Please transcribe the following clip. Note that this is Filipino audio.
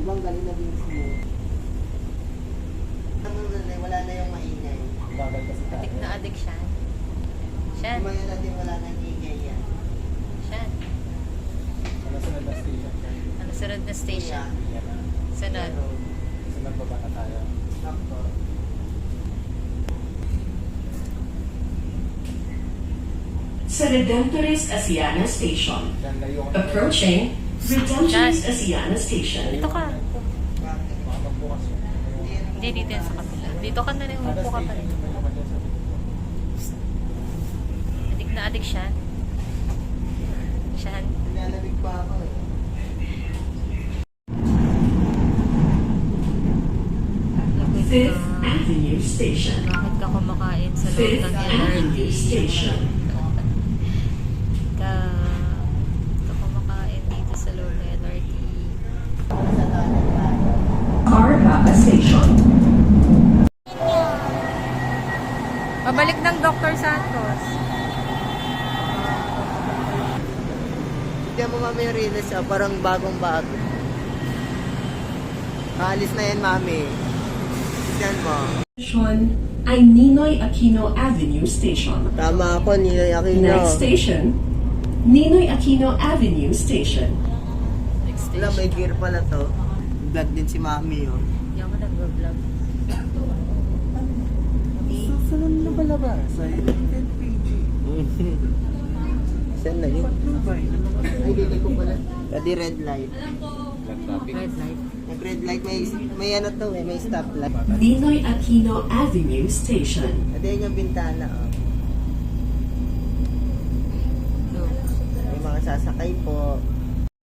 Ibang galing na din smooth. Wala na yung maingay. Bagal kasi tayo. Adik na adik siya. Siyan. Kumayan natin wala nang ingay yan. Siyan. Ano sunod na station? Ano sunod na station? Yan na. Sunod. Sunod baba na tayo. Sakto. Sa Redemptorist Asiana Station. Yan, layo ka. Approaching Redemptorist Asiana Station. Dito ka. Bakit? Baka magbukas yun. Hindi, dito yan sa kapila. Dito ka na rin. Umupo ka pa rin. Adik na adik siya. Siyan. Nilalamig pa ako eh. Lapit Fifth ka. Avenue Station. Bakit ka kumakain sa loob Fifth ng Avenue LRT? Station. Ka kumakain dito sa loob ng LRT. Sa tanan tayo. Carha Station. Pabalik ng Dr. Santos. Hindi mo mami realize siya, parang bagong bago. Kaalis na yan mami. Tignan mo. Station ay Ninoy Aquino Avenue Station. Tama ako, Ninoy Aquino. Next station, Ninoy Aquino Avenue Station. Next Wala, may station. gear pala to. Vlog din si mami oh. Hindi ako nag-vlog. Sunod na pala ba? Sa 10 PG. Saan na yun? Patnubay. Ay, dili ko pala. Kadi red light. Nag-traffic. Red light. Nag red light, may ano to eh, may stoplight. Ninoy Aquino Avenue Station. Kadi yun yung bintana oh. Look. May mga sasakay po.